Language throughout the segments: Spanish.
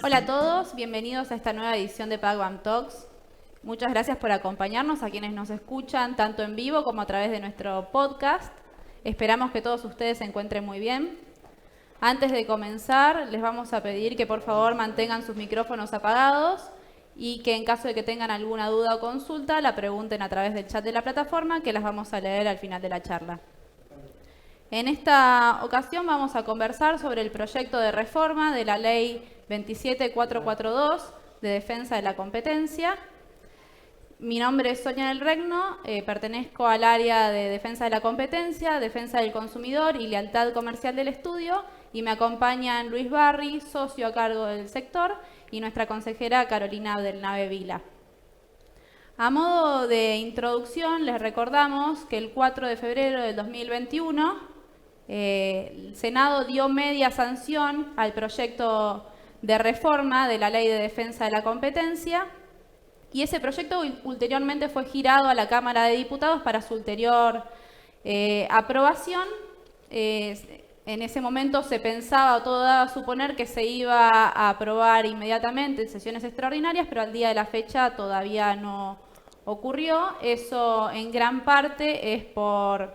Hola a todos, bienvenidos a esta nueva edición de PagBank Talks. Muchas gracias por acompañarnos a quienes nos escuchan tanto en vivo como a través de nuestro podcast. Esperamos que todos ustedes se encuentren muy bien. Antes de comenzar, les vamos a pedir que por favor mantengan sus micrófonos apagados y que en caso de que tengan alguna duda o consulta, la pregunten a través del chat de la plataforma, que las vamos a leer al final de la charla. En esta ocasión vamos a conversar sobre el proyecto de reforma de la Ley 27442 de Defensa de la Competencia. Mi nombre es Sonia del Regno, pertenezco al área de Defensa de la Competencia, Defensa del Consumidor y Lealtad Comercial del estudio, y me acompañan Luis Barri, socio a cargo del sector, y nuestra consejera Carolina del Nave Vila. A modo de introducción, les recordamos que el 4 de febrero del 2021, el Senado dio media sanción al proyecto de reforma de la Ley de Defensa de la Competencia, y ese proyecto ulteriormente fue girado a la Cámara de Diputados para su ulterior aprobación. En ese momento se pensaba, o todo daba a suponer, que se iba a aprobar inmediatamente en sesiones extraordinarias, pero al día de la fecha todavía no ocurrió. Eso en gran parte es por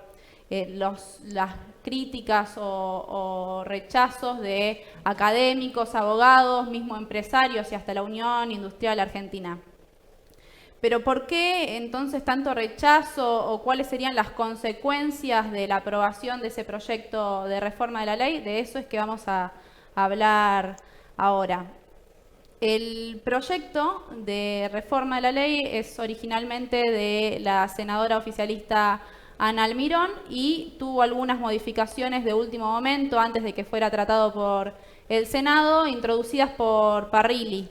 las críticas o rechazos de académicos, abogados, mismo empresarios y hasta la Unión Industrial Argentina. Pero ¿por qué entonces tanto rechazo o cuáles serían las consecuencias de la aprobación de ese proyecto de reforma de la ley? De eso es que vamos a hablar ahora. El proyecto de reforma de la ley es originalmente de la senadora oficialista Ana Almirón y tuvo algunas modificaciones de último momento antes de que fuera tratado por el Senado, introducidas por Parrilli.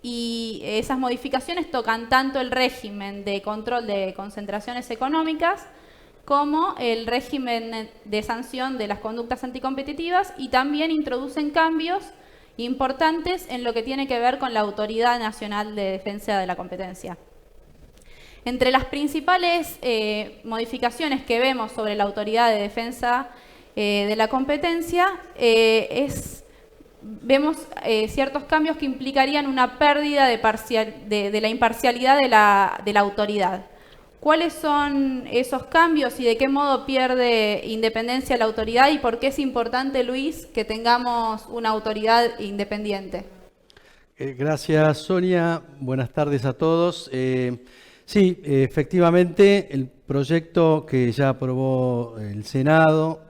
Y esas modificaciones tocan tanto el régimen de control de concentraciones económicas como el régimen de sanción de las conductas anticompetitivas, y también introducen cambios importantes en lo que tiene que ver con la Autoridad Nacional de Defensa de la Competencia. Entre las principales modificaciones que vemos sobre la Autoridad de Defensa de la Competencia vemos ciertos cambios que implicarían una pérdida de la imparcialidad de la autoridad. ¿Cuáles son esos cambios y de qué modo pierde independencia la autoridad, y por qué es importante, Luis, que tengamos una autoridad independiente? Gracias, Sonia. Buenas tardes a todos. Sí, efectivamente, el proyecto que ya aprobó el Senado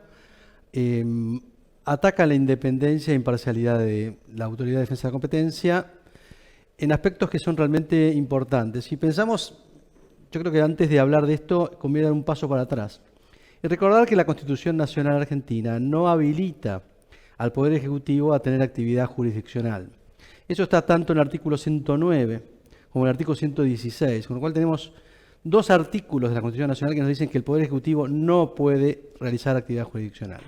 ataca la independencia e imparcialidad de la Autoridad de Defensa de la Competencia en aspectos que son realmente importantes. Si pensamos, yo creo que antes de hablar de esto, conviene dar un paso para atrás y recordar que la Constitución Nacional Argentina no habilita al Poder Ejecutivo a tener actividad jurisdiccional. Eso está tanto en el artículo 109 como en el artículo 116, con lo cual tenemos dos artículos de la Constitución Nacional que nos dicen que el Poder Ejecutivo no puede realizar actividad jurisdiccional.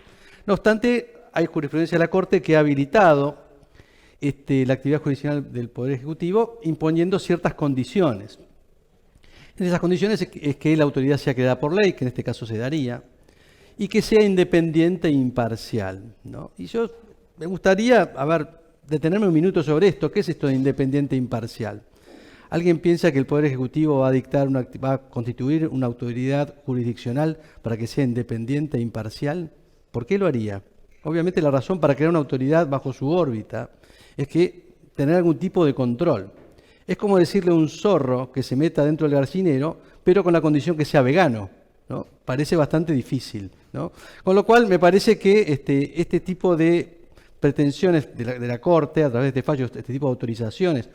No obstante, hay jurisprudencia de la Corte que ha habilitado la actividad jurisdiccional del Poder Ejecutivo imponiendo ciertas condiciones. En esas condiciones es que la autoridad sea creada por ley, que en este caso se daría, y que sea independiente e imparcial, ¿no? Y yo me gustaría, detenerme un minuto sobre esto. ¿Qué es esto de independiente e imparcial? ¿Alguien piensa que el Poder Ejecutivo va a constituir una autoridad jurisdiccional para que sea independiente e imparcial? ¿Por qué lo haría? Obviamente la razón para crear una autoridad bajo su órbita es que tener algún tipo de control. Es como decirle a un zorro que se meta dentro del gallinero, pero con la condición que sea vegano, ¿no? Parece bastante difícil, ¿no? Con lo cual me parece que este tipo de pretensiones de la Corte, a través de fallos, este tipo de autorizaciones,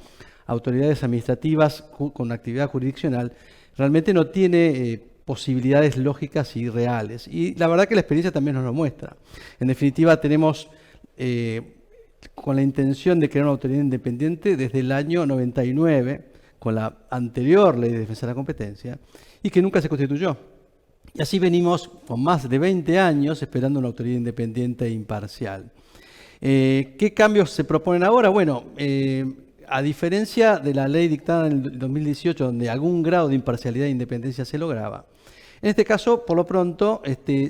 autoridades administrativas con actividad jurisdiccional, realmente no tiene posibilidades lógicas y reales. Y la verdad que la experiencia también nos lo muestra. En definitiva, tenemos con la intención de crear una autoridad independiente desde el año 99, con la anterior Ley de Defensa de la Competencia, y que nunca se constituyó. Y así venimos con más de 20 años esperando una autoridad independiente e imparcial. ¿Qué cambios se proponen ahora? Bueno, a diferencia de la ley dictada en el 2018, donde algún grado de imparcialidad e independencia se lograba, en este caso, por lo pronto,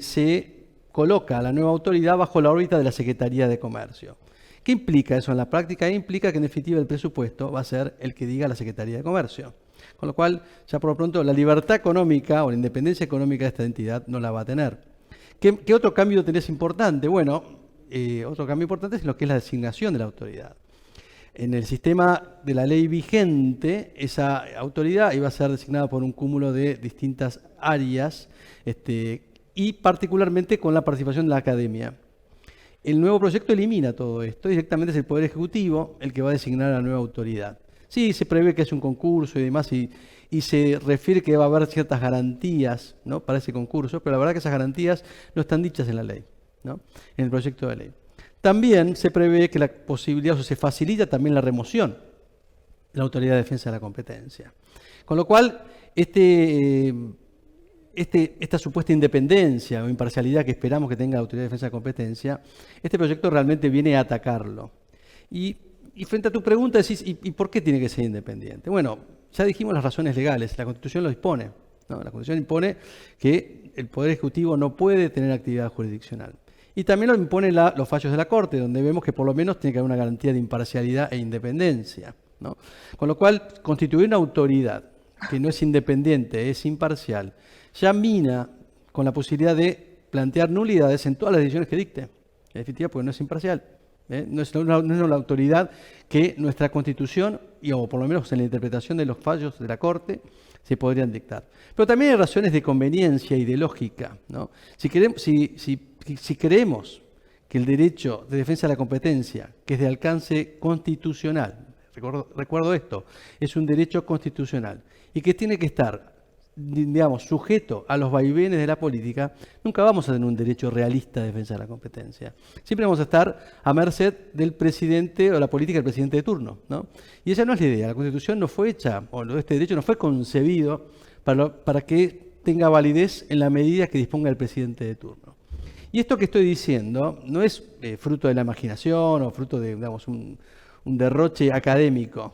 se coloca a la nueva autoridad bajo la órbita de la Secretaría de Comercio, ¿Qué implica eso en la práctica? Implica que en definitiva el presupuesto va a ser el que diga la Secretaría de Comercio. Con lo cual, ya por lo pronto, la libertad económica o la independencia económica de esta entidad no la va a tener. ¿Qué otro cambio tenés importante? Bueno, otro cambio importante es lo que es la designación de la autoridad. En el sistema de la ley vigente, esa autoridad iba a ser designada por un cúmulo de distintas áreas y particularmente con la participación de la academia. El nuevo proyecto elimina todo esto, directamente es el Poder Ejecutivo el que va a designar a la nueva autoridad. Sí, se prevé que es un concurso y demás y se refiere que va a haber ciertas garantías, ¿no?, para ese concurso, pero la verdad que esas garantías no están dichas en la ley, ¿no?, en el proyecto de ley. También se prevé que la posibilidad, o se facilita también la remoción de la Autoridad de Defensa de la Competencia. Con lo cual, esta supuesta independencia o imparcialidad que esperamos que tenga la Autoridad de Defensa de la Competencia, este proyecto realmente viene a atacarlo. Y frente a tu pregunta decís, ¿y por qué tiene que ser independiente? Bueno, ya dijimos las razones legales, la Constitución lo dispone, ¿no? La Constitución impone que el Poder Ejecutivo no puede tener actividad jurisdiccional. Y también lo imponen los fallos de la Corte, donde vemos que por lo menos tiene que haber una garantía de imparcialidad e independencia, ¿no? Con lo cual, constituir una autoridad que no es independiente, es imparcial, ya mina con la posibilidad de plantear nulidades en todas las decisiones que dicte. En definitiva, porque no es imparcial. No es una autoridad que nuestra Constitución, o por lo menos en la interpretación de los fallos de la Corte, se podrían dictar. Pero también hay razones de conveniencia y de lógica, ¿no? Si creemos que el derecho de defensa de la competencia, que es de alcance constitucional, recuerdo esto, es un derecho constitucional y que tiene que estar, digamos, sujeto a los vaivenes de la política, nunca vamos a tener un derecho realista de defensa de la competencia. Siempre vamos a estar a merced del presidente o la política del presidente de turno, ¿no? Y esa no es la idea. La Constitución no fue hecha, o este derecho no fue concebido para que tenga validez en la medida que disponga el presidente de turno. Y esto que estoy diciendo no es fruto de la imaginación o fruto de, digamos, un derroche académico.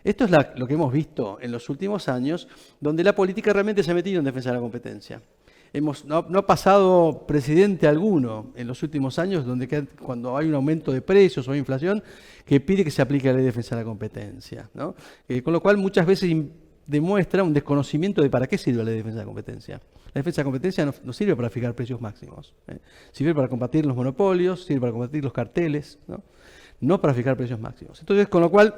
Esto es lo que hemos visto en los últimos años, donde la política realmente se ha metido en defensa de la competencia. No ha pasado presidente alguno en los últimos años cuando hay un aumento de precios o inflación que pide que se aplique la ley de defensa de la competencia, ¿no? Con lo cual muchas veces demuestra un desconocimiento de para qué sirve la ley de defensa de la competencia. La defensa de la competencia no sirve para fijar precios máximos, sirve para combatir los monopolios, sirve para combatir los carteles, no para fijar precios máximos. Entonces, con lo cual,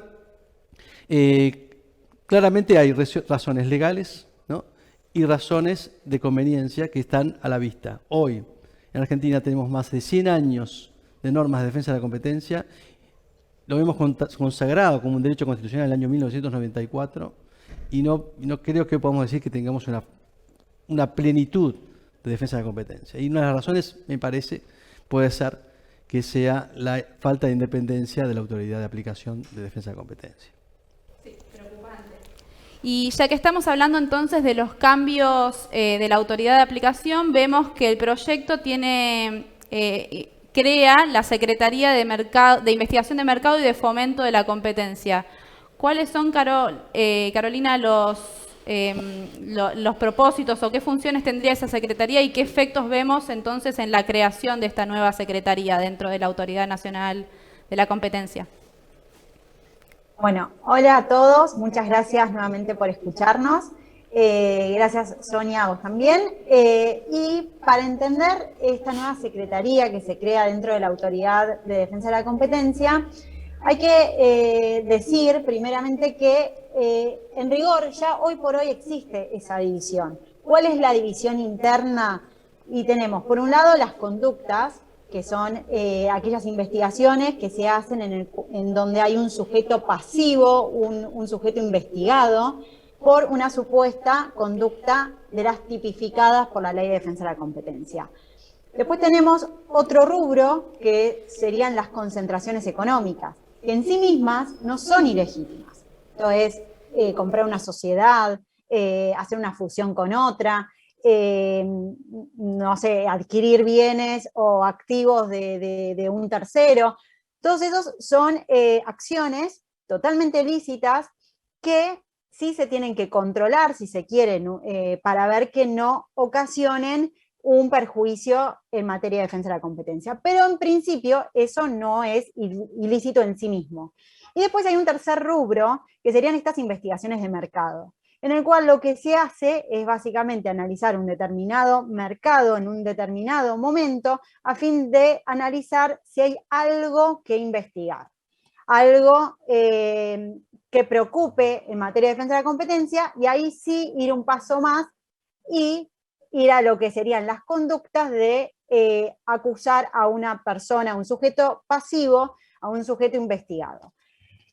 claramente hay razones legales, ¿no?, y razones de conveniencia que están a la vista. Hoy, en Argentina tenemos más de 100 años de normas de defensa de la competencia, lo hemos consagrado como un derecho constitucional en el año 1994, y no creo que podamos decir que tengamos una plenitud de defensa de la competencia. Y una de las razones, me parece, puede ser que sea la falta de independencia de la autoridad de aplicación de defensa de la competencia. Sí, preocupante. Y ya que estamos hablando entonces de los cambios de la autoridad de aplicación, vemos que el proyecto crea la Secretaría de Investigación de Mercado y de Fomento de la Competencia. ¿Cuáles son, Carolina, los propósitos o qué funciones tendría esa Secretaría y qué efectos vemos entonces en la creación de esta nueva Secretaría dentro de la Autoridad Nacional de la Competencia? Bueno, hola a todos, muchas gracias nuevamente por escucharnos. Gracias, Sonia, a vos también. Y para entender esta nueva Secretaría que se crea dentro de la Autoridad de Defensa de la Competencia, hay que decir primeramente que en rigor ya hoy por hoy existe esa división. ¿Cuál es la división interna? Y tenemos por un lado las conductas, que son aquellas investigaciones que se hacen en donde hay un sujeto pasivo, un sujeto investigado por una supuesta conducta de las tipificadas por la Ley de Defensa de la Competencia. Después tenemos otro rubro que serían las concentraciones económicas, que en sí mismas no son ilegítimas. Entonces, comprar una sociedad, hacer una fusión con otra, no sé, adquirir bienes o activos de un tercero. Todos esos son acciones totalmente lícitas que sí se tienen que controlar, si se quieren, para ver que no ocasionen un perjuicio en materia de defensa de la competencia. Pero en principio eso no es ilícito en sí mismo. Y después hay un tercer rubro, que serían estas investigaciones de mercado, en el cual lo que se hace es básicamente analizar un determinado mercado en un determinado momento a fin de analizar si hay algo que investigar, algo que preocupe en materia de defensa de la competencia, y ahí sí ir un paso más y ir a lo que serían las conductas de acusar a una persona, a un sujeto pasivo, a un sujeto investigado.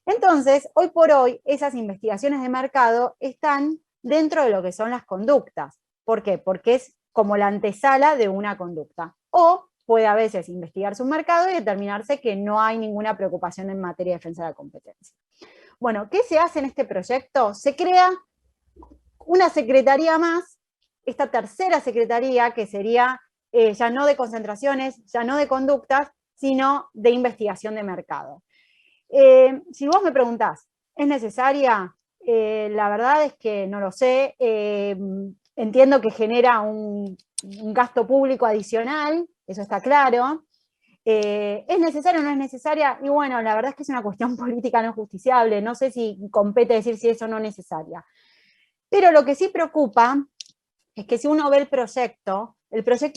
Entonces, hoy por hoy, esas investigaciones de mercado están dentro de lo que son las conductas. ¿Por qué? Porque es como la antesala de una conducta. O puede a veces investigarse un mercado y determinarse que no hay ninguna preocupación en materia de defensa de la competencia. Bueno, ¿qué se hace en este proyecto? Se crea una secretaría más, esta tercera secretaría, que sería ya no de concentraciones, ya no de conductas, sino de investigación de mercado. Si vos me preguntás, ¿es necesaria? La verdad es que no lo sé. Entiendo que genera un gasto público adicional, eso está claro. ¿Es necesaria o no es necesaria? Y bueno, la verdad es que es una cuestión política no justiciable. No sé si compete decir si es o no necesaria. Pero lo que sí preocupa es que si uno ve el proyecto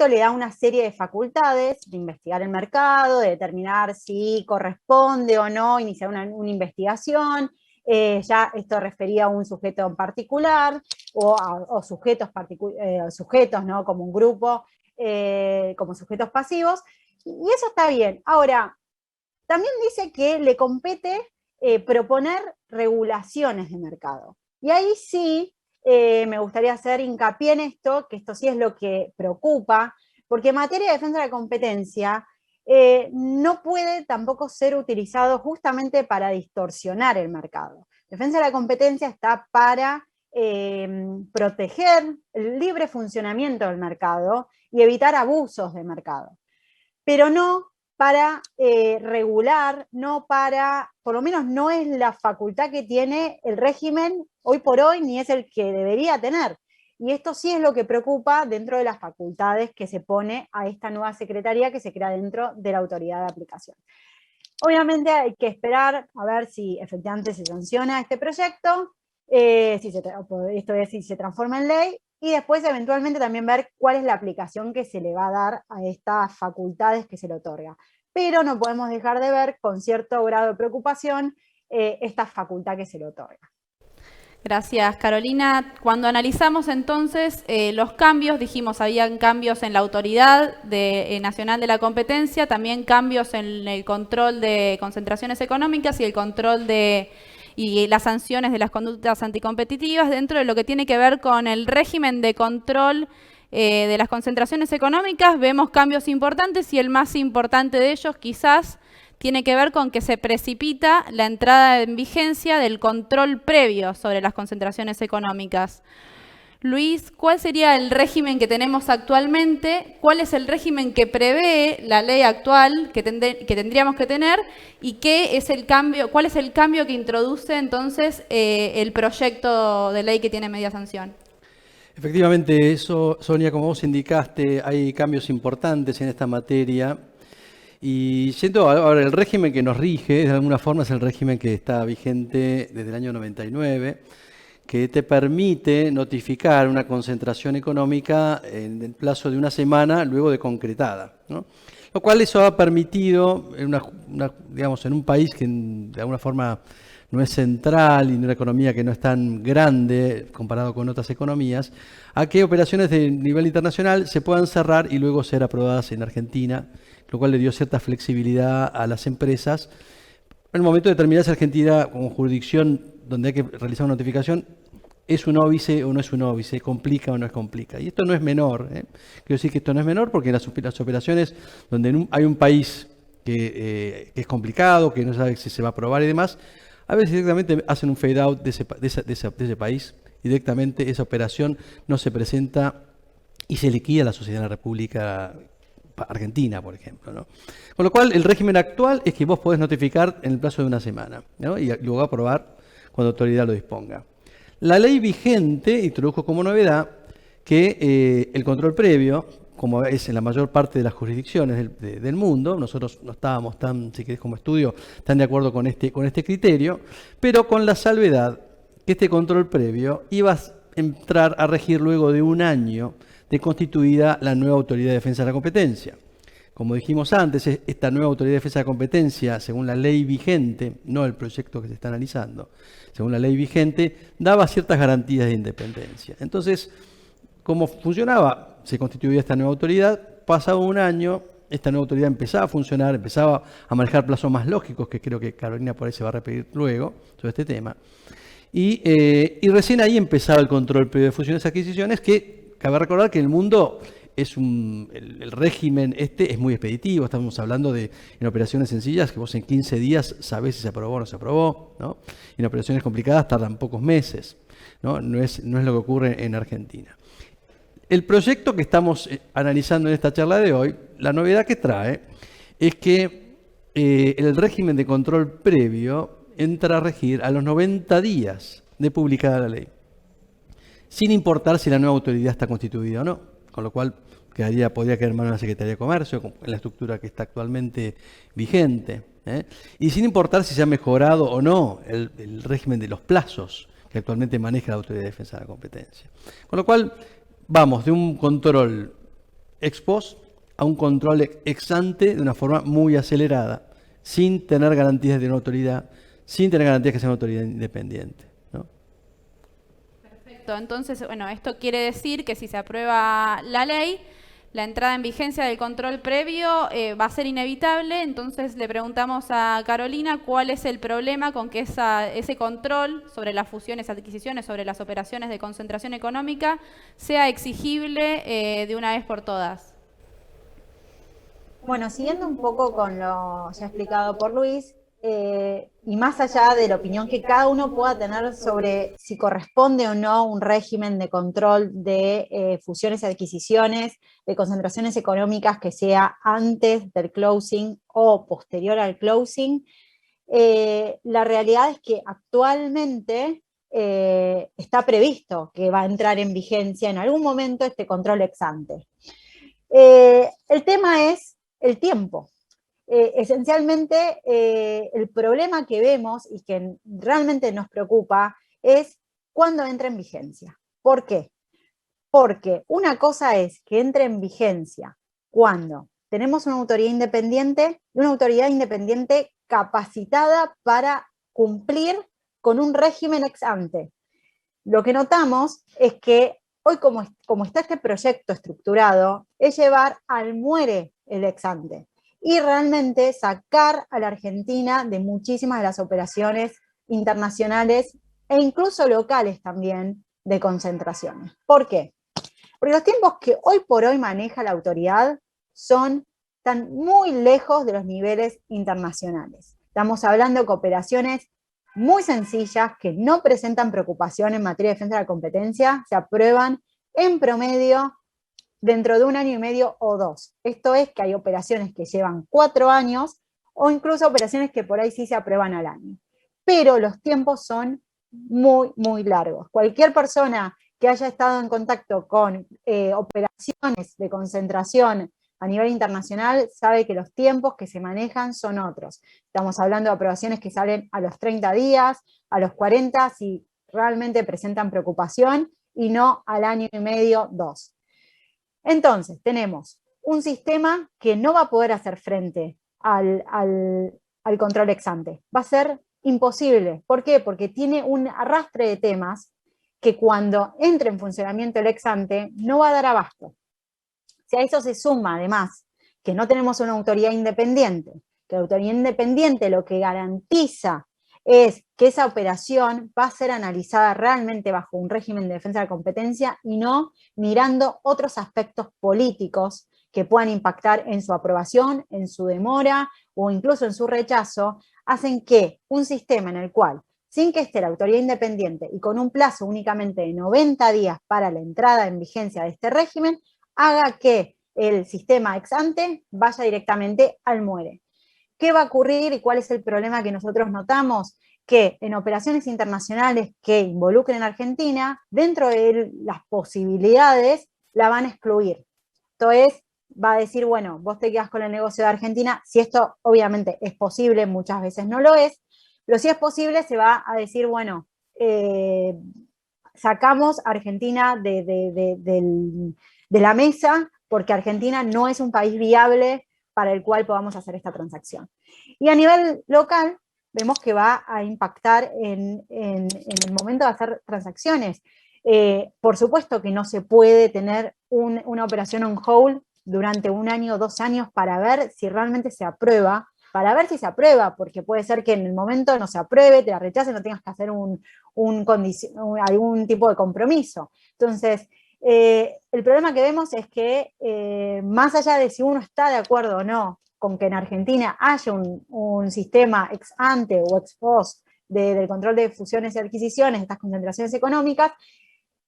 le da una serie de facultades de investigar el mercado, de determinar si corresponde o no iniciar una investigación. Ya esto refería a un sujeto en particular o sujetos, ¿no? Como un grupo, como sujetos pasivos, y eso está bien. Ahora, también dice que le compete proponer regulaciones de mercado. Y ahí sí me gustaría hacer hincapié en esto, que esto sí es lo que preocupa, porque en materia de defensa de la competencia no puede tampoco ser utilizado justamente para distorsionar el mercado. Defensa de la competencia está para proteger el libre funcionamiento del mercado y evitar abusos de mercado, pero no para regular, no para, por lo menos no es la facultad que tiene el régimen hoy por hoy, ni es el que debería tener. Y esto sí es lo que preocupa dentro de las facultades que se pone a esta nueva secretaría que se crea dentro de la autoridad de aplicación. Obviamente hay que esperar a ver si efectivamente se sanciona este proyecto, esto es, si se transforma en ley, y después eventualmente también ver cuál es la aplicación que se le va a dar a estas facultades que se le otorga. Pero no podemos dejar de ver con cierto grado de preocupación esta facultad que se le otorga. Gracias, Carolina. Cuando analizamos entonces los cambios, dijimos habían cambios en la Autoridad Nacional de la Competencia, también cambios en el control de concentraciones económicas y el control y las sanciones de las conductas anticompetitivas dentro de lo que tiene que ver con el régimen de control de las concentraciones económicas. Vemos cambios importantes y el más importante de ellos quizás tiene que ver con que se precipita la entrada en vigencia del control previo sobre las concentraciones económicas. Luis, ¿cuál sería el régimen que tenemos actualmente? ¿Cuál es el régimen que prevé la ley actual que tendríamos que tener? ¿Y qué es el cambio? ¿Cuál es el cambio que introduce entonces el proyecto de ley que tiene media sanción? Efectivamente, eso, Sonia, como vos indicaste, hay cambios importantes en esta materia. Y siento, ahora el régimen que nos rige, de alguna forma, es el régimen que está vigente desde el año 99, que te permite notificar una concentración económica en el plazo de una semana luego de concretada, ¿no? Lo cual eso ha permitido, digamos, en un país que de alguna forma no es central y en una economía que no es tan grande comparado con otras economías, a que operaciones de nivel internacional se puedan cerrar y luego ser aprobadas en Argentina, lo cual le dio cierta flexibilidad a las empresas. En el momento de determinarse Argentina como jurisdicción donde hay que realizar una notificación, ¿es un óbice o no es un óbice? ¿Complica o no es complica? Y esto no es menor. Quiero decir que esto no es menor porque las operaciones donde hay un país que es complicado, que no sabe si se va a aprobar y demás, a veces directamente hacen un fade out de ese país. Directamente esa operación no se presenta y se liquida a la sociedad de la República Argentina, por ejemplo, ¿no? Con lo cual, el régimen actual es que vos podés notificar en el plazo de una semana, ¿no? Y luego aprobar cuando la autoridad lo disponga. La ley vigente introdujo como novedad que el control previo como es en la mayor parte de las jurisdicciones del mundo. Nosotros no estábamos tan, si querés como estudio, tan de acuerdo con este criterio, pero con la salvedad que este control previo iba a entrar a regir luego de un año de constituida la nueva Autoridad de Defensa de la Competencia. Como dijimos antes, esta nueva Autoridad de Defensa de la Competencia, según la ley vigente, no el proyecto que se está analizando, según la ley vigente, daba ciertas garantías de independencia. Entonces, ¿cómo funcionaba? Se constituía esta nueva autoridad, pasado un año, esta nueva autoridad empezaba a funcionar, empezaba a manejar plazos más lógicos, que creo que Carolina por ahí se va a repetir luego sobre este tema. Y recién ahí empezaba el control previo de fusiones y adquisiciones, que cabe recordar que en el mundo el régimen es muy expeditivo. Estamos hablando en operaciones sencillas que vos en 15 días sabés si se aprobó o no se aprobó, ¿no? Y en operaciones complicadas tardan pocos meses, ¿no? No es lo que ocurre en Argentina. El proyecto que estamos analizando en esta charla de hoy, la novedad que trae es que el régimen de control previo entra a regir a los 90 días de publicada la ley, sin importar si la nueva autoridad está constituida o no, con lo cual podría quedar en manos de la Secretaría de Comercio, en la estructura que está actualmente vigente, y sin importar si se ha mejorado o no el régimen de los plazos que actualmente maneja la Autoridad de Defensa de la Competencia. Con lo cual, vamos de un control ex post a un control ex ante de una forma muy acelerada, sin tener garantías de una autoridad, sin tener garantías que sea una autoridad independiente, ¿no? Perfecto. Entonces, bueno, esto quiere decir que si se aprueba la ley, la entrada en vigencia del control previo va a ser inevitable. Entonces le preguntamos a Carolina cuál es el problema con que ese control sobre las fusiones, adquisiciones, sobre las operaciones de concentración económica sea exigible de una vez por todas. Bueno, siguiendo un poco con lo ya explicado por Luis, y más allá de la opinión que cada uno pueda tener sobre si corresponde o no un régimen de control de fusiones y adquisiciones, de concentraciones económicas que sea antes del closing o posterior al closing, la realidad es que actualmente está previsto que va a entrar en vigencia en algún momento este control ex ante. El tema es el tiempo. Esencialmente, el problema que vemos y que realmente nos preocupa es cuándo entra en vigencia. ¿Por qué? Porque una cosa es que entre en vigencia cuando tenemos una autoridad independiente y una autoridad independiente capacitada para cumplir con un régimen ex ante. Lo que notamos es que hoy, como está este proyecto estructurado, es llevar al muere el ex ante y realmente sacar a la Argentina de muchísimas de las operaciones internacionales e incluso locales también de concentraciones. ¿Por qué? Porque los tiempos que hoy por hoy maneja la autoridad están muy lejos de los niveles internacionales. Estamos hablando de operaciones muy sencillas que no presentan preocupación en materia de defensa de la competencia, se aprueban en promedio dentro de 1 año y medio o 2. Esto es que hay operaciones que llevan 4 años o incluso operaciones que por ahí sí se aprueban al año. Pero los tiempos son muy, muy largos. Cualquier persona que haya estado en contacto con operaciones de concentración a nivel internacional sabe que los tiempos que se manejan son otros. Estamos hablando de aprobaciones que salen a los 30 días, a los 40, si realmente presentan preocupación, y no al año y medio, 2. Entonces, tenemos un sistema que no va a poder hacer frente al control ex ante. Va a ser imposible. ¿Por qué? Porque tiene un arrastre de temas que cuando entre en funcionamiento el ex ante no va a dar abasto. Si a eso se suma, además, que no tenemos una autoridad independiente, que la autoridad independiente lo que garantiza es que esa operación va a ser analizada realmente bajo un régimen de defensa de la competencia y no mirando otros aspectos políticos que puedan impactar en su aprobación, en su demora o incluso en su rechazo, hacen que un sistema en el cual, sin que esté la autoridad independiente y con un plazo únicamente de 90 días para la entrada en vigencia de este régimen, haga que el sistema ex ante vaya directamente al muere. ¿Qué va a ocurrir y cuál es el problema que nosotros notamos? Que en operaciones internacionales que involucren a Argentina, dentro de las posibilidades, la van a excluir. Esto es, va a decir, bueno, vos te quedás con el negocio de Argentina, si esto obviamente es posible, muchas veces no lo es, pero si es posible se va a decir, bueno, sacamos a Argentina de la mesa porque Argentina no es un país viable para el cual podamos hacer esta transacción. Y a nivel local, vemos que va a impactar en el momento de hacer transacciones. Por supuesto que no se puede tener una operación on hold durante 1 año o 2 años para ver si realmente se aprueba, porque puede ser que en el momento no se apruebe, te la rechacen, no tengas que hacer algún tipo de compromiso. Entonces, el problema que vemos es que más allá de si uno está de acuerdo o no con que en Argentina haya un sistema ex ante o ex post del control de fusiones y adquisiciones, estas concentraciones económicas,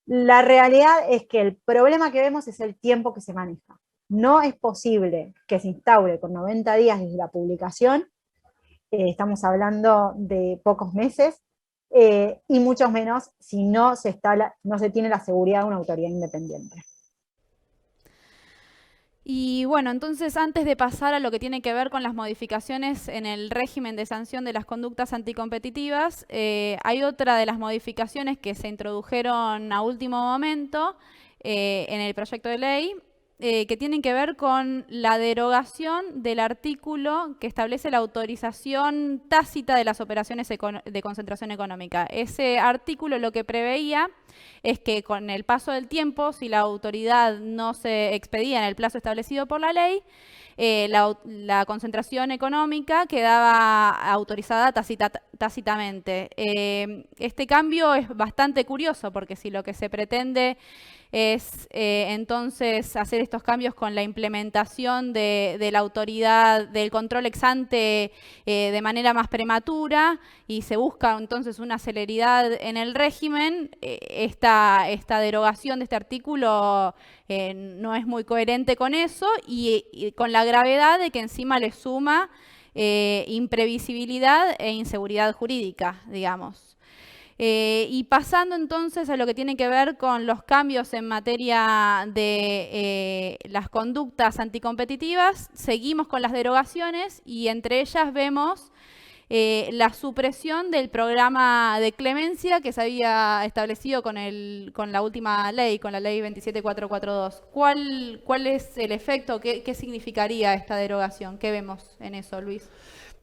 la realidad es que el problema que vemos es el tiempo que se maneja. No es posible que se instaure con 90 días desde la publicación, estamos hablando de pocos meses, y mucho menos si no se tiene la seguridad de una autoridad independiente. Y bueno, entonces antes de pasar a lo que tiene que ver con las modificaciones en el régimen de sanción de las conductas anticompetitivas, hay otra de las modificaciones que se introdujeron a último momento en el proyecto de ley, que tienen que ver con la derogación del artículo que establece la autorización tácita de las operaciones de concentración económica. Ese artículo lo que preveía es que con el paso del tiempo, si la autoridad no se expedía en el plazo establecido por la ley, la concentración económica quedaba autorizada tácitamente. Este cambio es bastante curioso porque si lo que se pretende es entonces hacer estos cambios con la implementación de la autoridad del control ex ante de manera más prematura y se busca entonces una celeridad en el régimen, esta derogación de este artículo no es muy coherente con eso y con la gravedad de que encima le suma imprevisibilidad e inseguridad jurídica, digamos. Y pasando entonces a lo que tiene que ver con los cambios en materia de las conductas anticompetitivas, seguimos con las derogaciones y entre ellas vemos la supresión del programa de clemencia que se había establecido con la última ley, con la ley 27442. ¿Cuál es el efecto? ¿Qué significaría esta derogación? ¿Qué vemos en eso, Luis?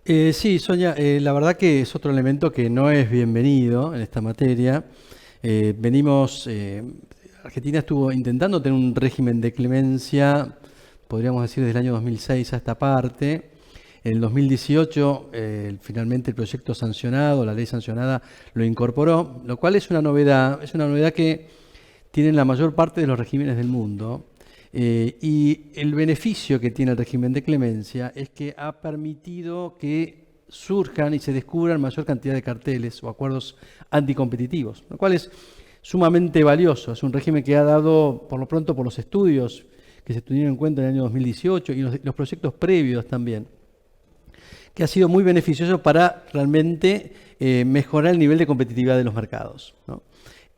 Sí, Sonia, la verdad que es otro elemento que no es bienvenido en esta materia. Argentina estuvo intentando tener un régimen de clemencia, podríamos decir desde el año 2006 a esta parte. En el 2018, finalmente el proyecto sancionado, la ley sancionada, lo incorporó, lo cual es una novedad que tienen la mayor parte de los regímenes del mundo. Y el beneficio que tiene el régimen de clemencia es que ha permitido que surjan y se descubran mayor cantidad de carteles o acuerdos anticompetitivos, lo cual es sumamente valioso. Es un régimen que ha dado, por lo pronto, por los estudios que se tuvieron en cuenta en el año 2018 y los proyectos previos también, que ha sido muy beneficioso para realmente mejorar el nivel de competitividad de los mercados, ¿no?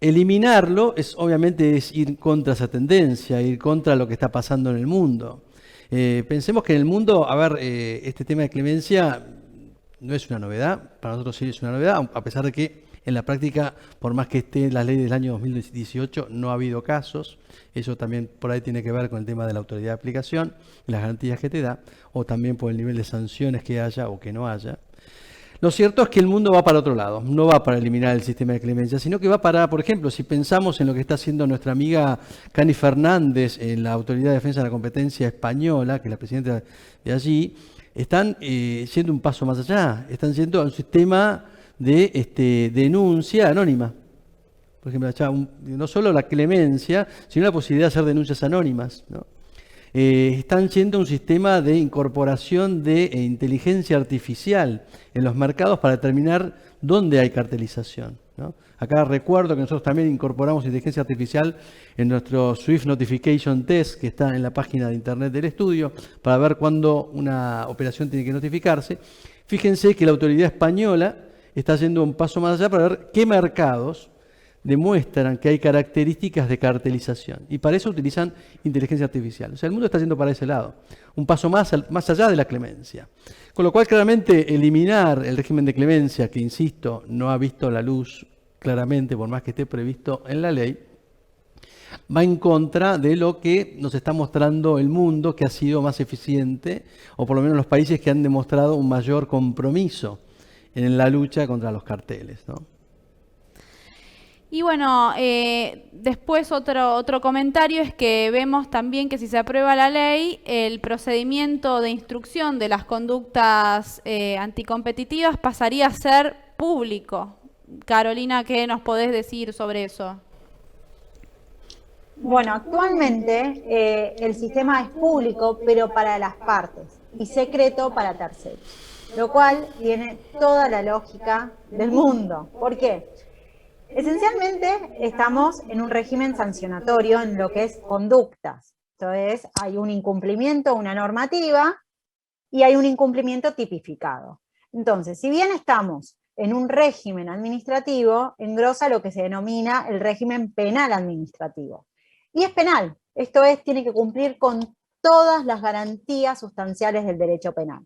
Eliminarlo obviamente es ir contra esa tendencia, ir contra lo que está pasando en el mundo. Pensemos que en el mundo, este tema de clemencia no es una novedad, para nosotros sí es una novedad, a pesar de que en la práctica, por más que esté la ley del año 2018, no ha habido casos. Eso también por ahí tiene que ver con el tema de la autoridad de aplicación y las garantías que te da, o también por el nivel de sanciones que haya o que no haya. Lo cierto es que el mundo va para otro lado, no va para eliminar el sistema de clemencia, sino que va para, por ejemplo, si pensamos en lo que está haciendo nuestra amiga Cani Fernández en la Autoridad de Defensa de la Competencia Española, que es la presidenta de allí, están yendo un paso más allá, están yendo a un sistema de denuncia anónima. Por ejemplo, no solo la clemencia, sino la posibilidad de hacer denuncias anónimas, ¿no? Están yendo a un sistema de incorporación de inteligencia artificial en los mercados para determinar dónde hay cartelización, ¿no? Acá recuerdo que nosotros también incorporamos inteligencia artificial en nuestro Swift Notification Test, que está en la página de internet del estudio, para ver cuándo una operación tiene que notificarse. Fíjense que la autoridad española está yendo un paso más allá para ver qué mercados demuestran que hay características de cartelización. Y para eso utilizan inteligencia artificial. O sea, el mundo está yendo para ese lado, un paso más allá de la clemencia. Con lo cual, claramente, eliminar el régimen de clemencia, que, insisto, no ha visto la luz claramente, por más que esté previsto en la ley, va en contra de lo que nos está mostrando el mundo, que ha sido más eficiente, o por lo menos los países que han demostrado un mayor compromiso en la lucha contra los carteles, ¿no? Y bueno, después otro comentario es que vemos también que si se aprueba la ley, el procedimiento de instrucción de las conductas anticompetitivas pasaría a ser público. Carolina, ¿qué nos podés decir sobre eso? Bueno, actualmente el sistema es público, pero para las partes, y secreto para terceros, lo cual tiene toda la lógica del mundo. ¿Por qué? Esencialmente estamos en un régimen sancionatorio en lo que es conductas. Entonces hay un incumplimiento, una normativa, y hay un incumplimiento tipificado. Entonces, si bien estamos en un régimen administrativo, engrosa lo que se denomina el régimen penal administrativo. Y es penal, esto es, tiene que cumplir con todas las garantías sustanciales del derecho penal.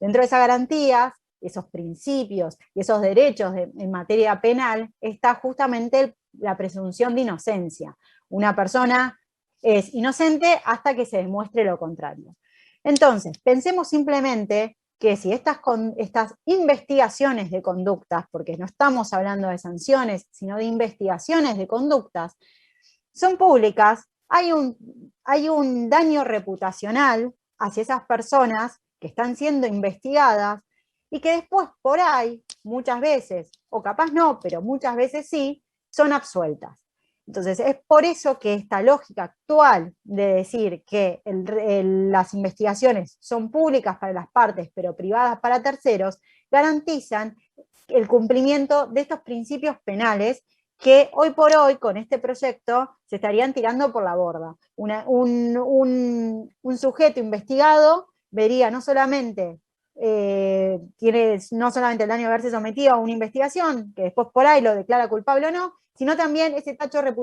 Dentro de esas garantías, esos principios y esos derechos en materia penal, está justamente la presunción de inocencia. Una persona es inocente hasta que se demuestre lo contrario. Entonces, pensemos simplemente que si estas investigaciones de conductas, porque no estamos hablando de sanciones, sino de investigaciones de conductas, son públicas, hay un daño reputacional hacia esas personas que están siendo investigadas y que después por ahí, muchas veces, o capaz no, pero muchas veces sí, son absueltas. Entonces es por eso que esta lógica actual de decir que las investigaciones son públicas para las partes pero privadas para terceros, garantizan el cumplimiento de estos principios penales que hoy por hoy con este proyecto se estarían tirando por la borda. Un sujeto investigado vería no solamente no solamente el daño de haberse sometido a una investigación, que después por ahí lo declara culpable o no, sino también esa tachadura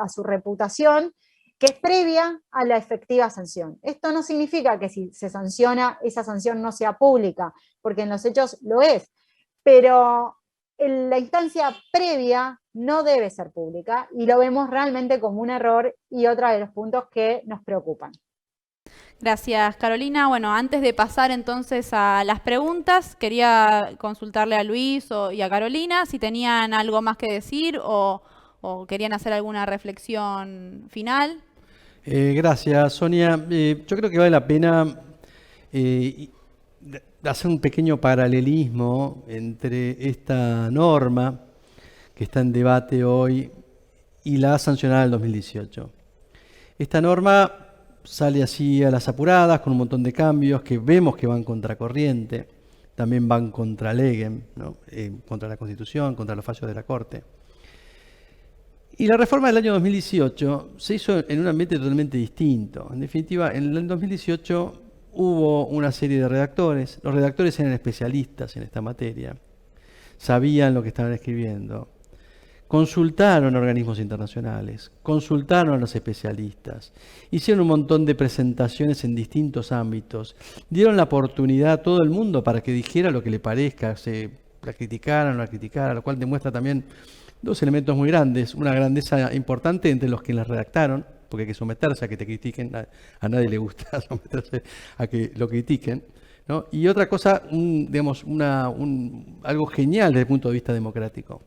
a su reputación, que es previa a la efectiva sanción. Esto no significa que si se sanciona, esa sanción no sea pública, porque en los hechos lo es, pero la instancia previa no debe ser pública, y lo vemos realmente como un error y otro de los puntos que nos preocupan. Gracias, Carolina. Bueno, antes de pasar entonces a las preguntas, quería consultarle a Luis y a Carolina si tenían algo más que decir o querían hacer alguna reflexión final. Gracias, Sonia. Yo creo que vale la pena hacer un pequeño paralelismo entre esta norma que está en debate hoy y la sancionada del 2018. Esta norma sale así a las apuradas, con un montón de cambios que vemos que van contracorriente, también van contra legem, ¿no? Contra la Constitución, contra los fallos de la Corte. Y la reforma del año 2018 se hizo en un ambiente totalmente distinto. En definitiva, en el 2018 hubo una serie de redactores. Los redactores eran especialistas en esta materia, sabían lo que estaban escribiendo. Consultaron a organismos internacionales, consultaron a los especialistas, hicieron un montón de presentaciones en distintos ámbitos, dieron la oportunidad a todo el mundo para que dijera lo que le parezca, se la criticaran o no la criticaran, lo cual demuestra también dos elementos muy grandes, una grandeza importante entre los que las redactaron, porque hay que someterse a que te critiquen, a nadie le gusta someterse a que lo critiquen, ¿no? Y otra cosa, algo genial desde el punto de vista democrático,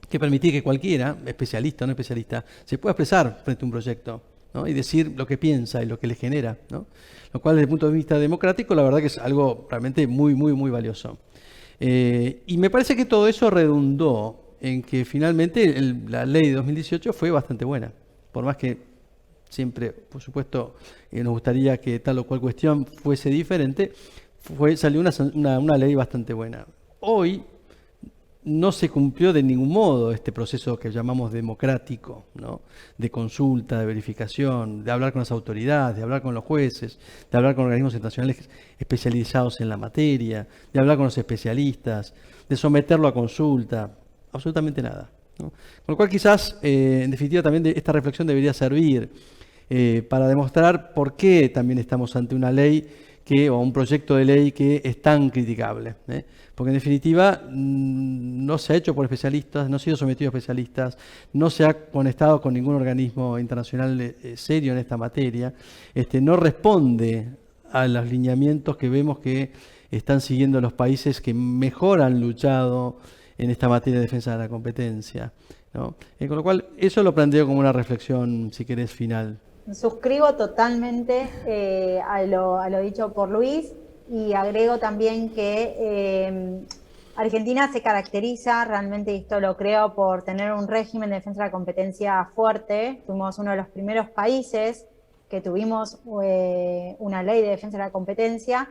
que permitía que cualquiera, especialista o no especialista, se pueda expresar frente a un proyecto, ¿no? Y decir lo que piensa y lo que le genera, ¿no? Lo cual desde el punto de vista democrático, la verdad que es algo realmente muy, muy, muy valioso. Y me parece que todo eso redundó en que finalmente la ley de 2018 fue bastante buena, por más que siempre, por supuesto, nos gustaría que tal o cual cuestión fuese diferente, salió una ley bastante buena. Hoy no se cumplió de ningún modo este proceso que llamamos democrático, ¿no? De consulta, de verificación, de hablar con las autoridades, de hablar con los jueces, de hablar con organismos internacionales especializados en la materia, de hablar con los especialistas, de someterlo a consulta. absolutamente nada, ¿no? Con lo cual quizás, en definitiva, también esta reflexión debería servir para demostrar por qué también estamos ante una ley o un proyecto de ley que es tan criticable, ¿eh? Porque en definitiva no se ha hecho por especialistas, no ha sido sometido a especialistas, no se ha conectado con ningún organismo internacional serio en esta materia, no responde a los lineamientos que vemos que están siguiendo los países que mejor han luchado en esta materia de defensa de la competencia, ¿no? Con lo cual, eso lo planteo como una reflexión, si querés, final. Suscribo totalmente a lo dicho por Luis y agrego también que Argentina se caracteriza realmente, y esto lo creo, por tener un régimen de defensa de la competencia fuerte. Fuimos uno de los primeros países que tuvimos una ley de defensa de la competencia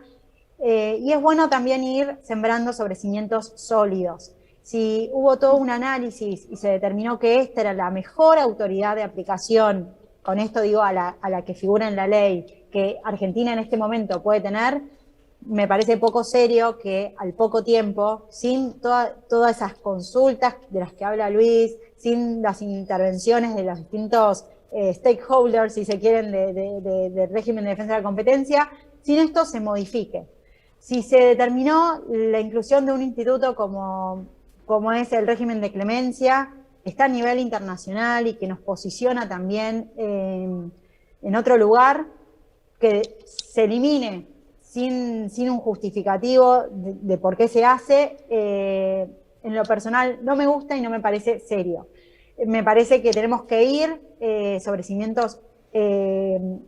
y es bueno también ir sembrando sobre cimientos sólidos. Si hubo todo un análisis y se determinó que esta era la mejor autoridad de aplicación, con esto digo a la que figura en la ley, que Argentina en este momento puede tener, me parece poco serio que al poco tiempo, sin todas esas consultas de las que habla Luis, sin las intervenciones de los distintos stakeholders, si se quieren, del régimen de defensa de la competencia, sin esto se modifique. Si se determinó la inclusión de un instituto como es el régimen de clemencia, está a nivel internacional y que nos posiciona también en otro lugar, que se elimine sin un justificativo de por qué se hace, en lo personal no me gusta y no me parece serio. Me parece que tenemos que ir sobre cimientos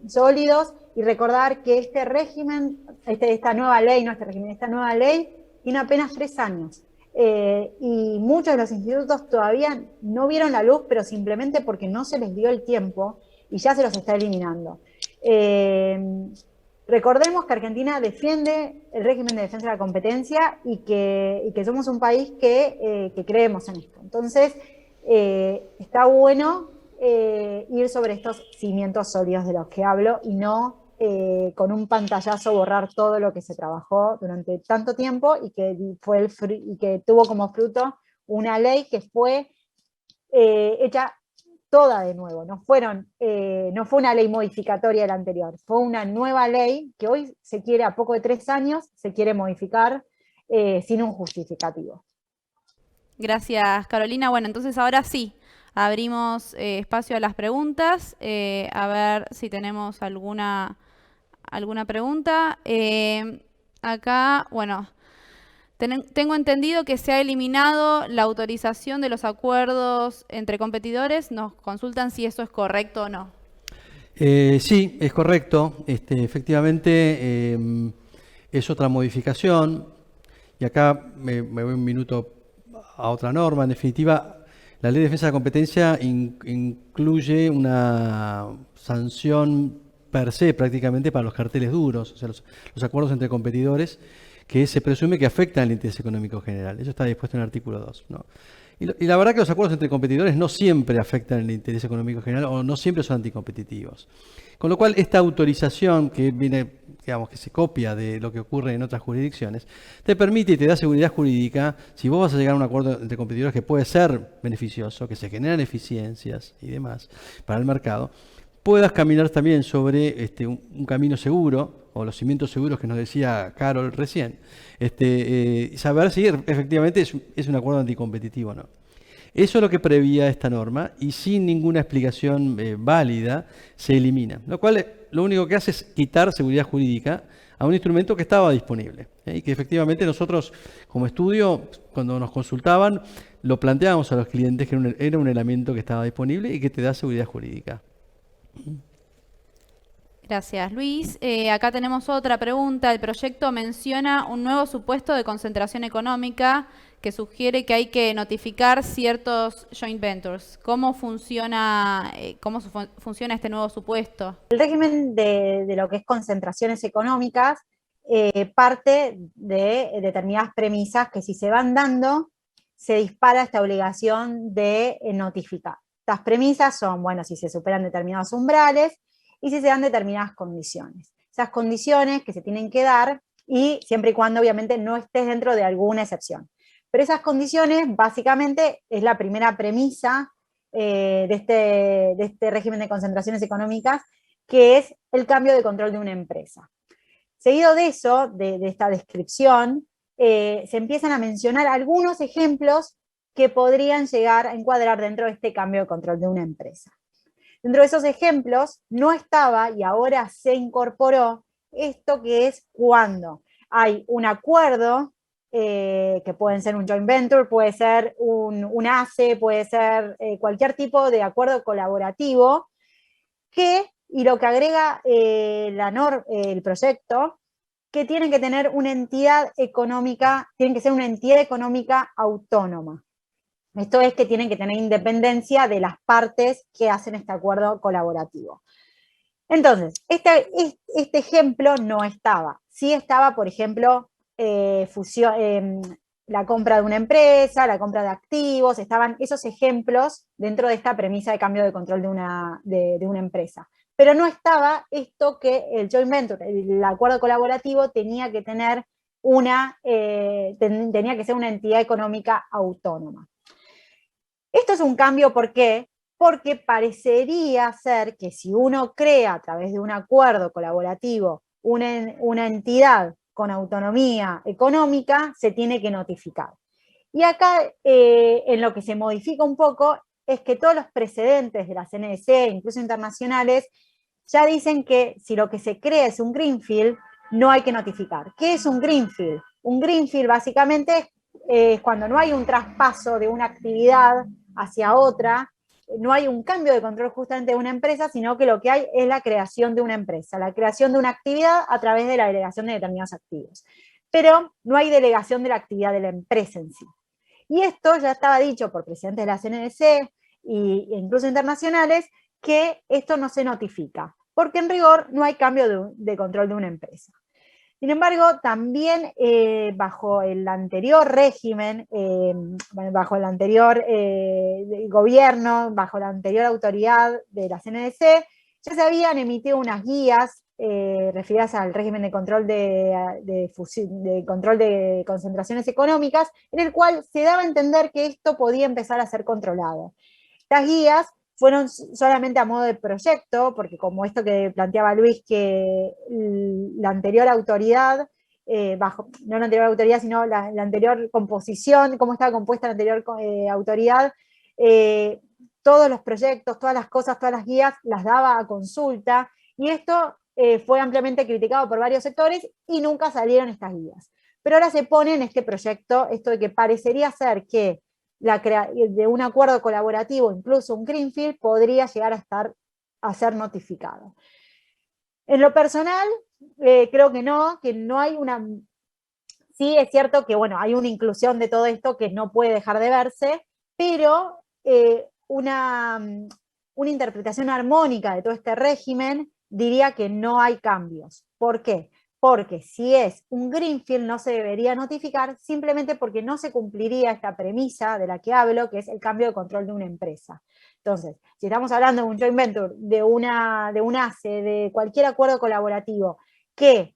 sólidos y recordar que este régimen, esta nueva ley, esta nueva ley tiene apenas 3 años. Y muchos de los institutos todavía no vieron la luz, pero simplemente porque no se les dio el tiempo y ya se los está eliminando. Recordemos que Argentina defiende el régimen de defensa de la competencia y que somos un país que creemos en esto. Entonces, está bueno ir sobre estos cimientos sólidos de los que hablo y no con un pantallazo borrar todo lo que se trabajó durante tanto tiempo y que tuvo como fruto una ley que fue hecha toda de nuevo. No fue una ley modificatoria de la anterior, fue una nueva ley que hoy se quiere, a poco de 3 años, se quiere modificar sin un justificativo. Gracias, Carolina. Bueno, entonces ahora sí, abrimos espacio a las preguntas. A ver si tenemos alguna pregunta. Acá, bueno, tengo entendido que se ha eliminado la autorización de los acuerdos entre competidores. Nos consultan si eso es correcto o no. Sí, es correcto. Efectivamente, es otra modificación. Y acá me voy un minuto a otra norma. En definitiva, la Ley de Defensa de la Competencia incluye una sanción per se prácticamente para los carteles duros, o sea, los acuerdos entre competidores que se presume que afectan al interés económico general. Eso está dispuesto en el artículo 2, ¿no? Y la verdad que los acuerdos entre competidores no siempre afectan el interés económico general o no siempre son anticompetitivos. Con lo cual, esta autorización que viene, digamos, que se copia de lo que ocurre en otras jurisdicciones, te permite y te da seguridad jurídica si vos vas a llegar a un acuerdo entre competidores que puede ser beneficioso, que se generan eficiencias y demás para el mercado, puedas caminar también sobre un camino seguro, o los cimientos seguros que nos decía Carol recién, y saber si efectivamente es un acuerdo anticompetitivo o no. Eso es lo que prevía esta norma y sin ninguna explicación válida se elimina. Lo cual lo único que hace es quitar seguridad jurídica a un instrumento que estaba disponible. Y que efectivamente nosotros como estudio, cuando nos consultaban, lo planteábamos a los clientes que era un elemento que estaba disponible y que te da seguridad jurídica. Gracias, Luis. Acá tenemos otra pregunta. El proyecto menciona un nuevo supuesto de concentración económica que sugiere que hay que notificar ciertos joint ventures. ¿Cómo funciona este nuevo supuesto? El régimen de lo que es concentraciones económicas parte de determinadas premisas que si se van dando, se dispara esta obligación de notificar. Estas premisas son, bueno, si se superan determinados umbrales, y si se dan determinadas condiciones. Esas condiciones que se tienen que dar y siempre y cuando obviamente no estés dentro de alguna excepción. Pero esas condiciones, básicamente, es la primera premisa de este régimen de concentraciones económicas, que es el cambio de control de una empresa. Seguido de eso, de esta descripción, se empiezan a mencionar algunos ejemplos que podrían llegar a encuadrar dentro de este cambio de control de una empresa. Dentro de esos ejemplos no estaba, y ahora se incorporó, esto que es cuando hay un acuerdo, que pueden ser un joint venture, puede ser un ACE, puede ser cualquier tipo de acuerdo colaborativo, y lo que agrega el proyecto, que tienen que tener una entidad económica, tienen que ser una entidad económica autónoma. Esto es que tienen que tener independencia de las partes que hacen este acuerdo colaborativo. Entonces, este ejemplo no estaba. Sí estaba, por ejemplo, la compra de una empresa, la compra de activos, estaban esos ejemplos dentro de esta premisa de cambio de control de una empresa. Pero no estaba esto que el joint venture, el acuerdo colaborativo, tenía que tener tenía que ser una entidad económica autónoma. Esto es un cambio, ¿por qué? Porque parecería ser que si uno crea a través de un acuerdo colaborativo una entidad con autonomía económica, se tiene que notificar. Y acá en lo que se modifica un poco es que todos los precedentes de la CNDC, incluso internacionales, ya dicen que si lo que se crea es un greenfield, no hay que notificar. ¿Qué es un greenfield? Un greenfield básicamente es cuando no hay un traspaso de una actividad hacia otra, no hay un cambio de control justamente de una empresa, sino que lo que hay es la creación de una empresa, la creación de una actividad a través de la delegación de determinados activos. Pero no hay delegación de la actividad de la empresa en sí. Y esto ya estaba dicho por presidentes de la CNDC e incluso internacionales, que esto no se notifica, porque en rigor no hay cambio de control de una empresa. Sin embargo, también bajo el anterior régimen, bajo el anterior gobierno, bajo la anterior autoridad de la CNDC, ya se habían emitido unas guías referidas al régimen de control de control de concentraciones económicas, en el cual se daba a entender que esto podía empezar a ser controlado. Estas guías fueron solamente a modo de proyecto, porque como esto que planteaba Luis, que la anterior autoridad, no la anterior autoridad, sino la anterior composición, cómo estaba compuesta la anterior autoridad, todos los proyectos, todas las cosas, todas las guías, las daba a consulta, y esto fue ampliamente criticado por varios sectores, y nunca salieron estas guías. Pero ahora se pone en este proyecto esto de que parecería ser que de un acuerdo colaborativo, incluso un greenfield, podría llegar a ser notificado. En lo personal, creo que no hay una... Sí, es cierto que, bueno, hay una inclusión de todo esto que no puede dejar de verse, pero una interpretación armónica de todo este régimen diría que no hay cambios. ¿Por qué? Porque si es un greenfield no se debería notificar, simplemente porque no se cumpliría esta premisa de la que hablo, que es el cambio de control de una empresa. Entonces, si estamos hablando de un joint venture, de un ACE, de cualquier acuerdo colaborativo, que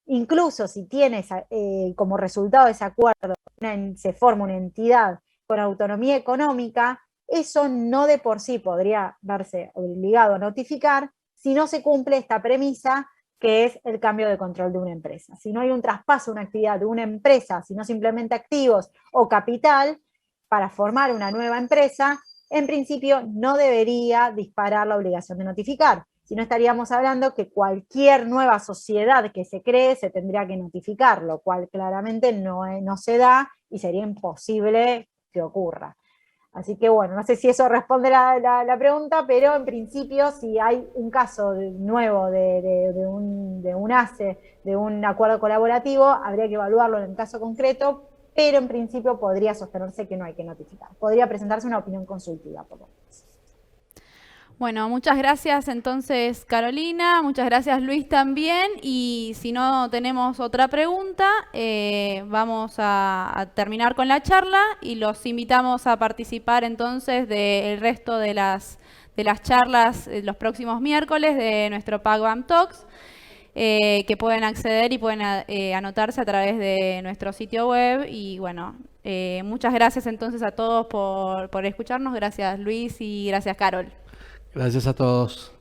incluso si tiene como resultado de ese acuerdo, se forma una entidad con autonomía económica, eso no de por sí podría verse obligado a notificar si no se cumple esta premisa, que es el cambio de control de una empresa. Si no hay un traspaso de una actividad de una empresa, sino simplemente activos o capital para formar una nueva empresa, en principio no debería disparar la obligación de notificar. Si no, estaríamos hablando que cualquier nueva sociedad que se cree se tendría que notificar, lo cual claramente no se da y sería imposible que ocurra. Así que bueno, no sé si eso responde la pregunta, pero en principio si hay un caso nuevo de un ACE, de un acuerdo colaborativo, habría que evaluarlo en el caso concreto, pero en principio podría sostenerse que no hay que notificar. Podría presentarse una opinión consultiva, por lo menos. Bueno, muchas gracias entonces Carolina, muchas gracias Luis también, y si no tenemos otra pregunta, vamos a terminar con la charla y los invitamos a participar entonces del resto de las charlas los próximos miércoles de nuestro PAGBAM Talks, que pueden acceder y pueden anotarse a través de nuestro sitio web, y bueno, Muchas gracias entonces a todos por escucharnos. Gracias Luis y gracias Carol. Gracias a todos.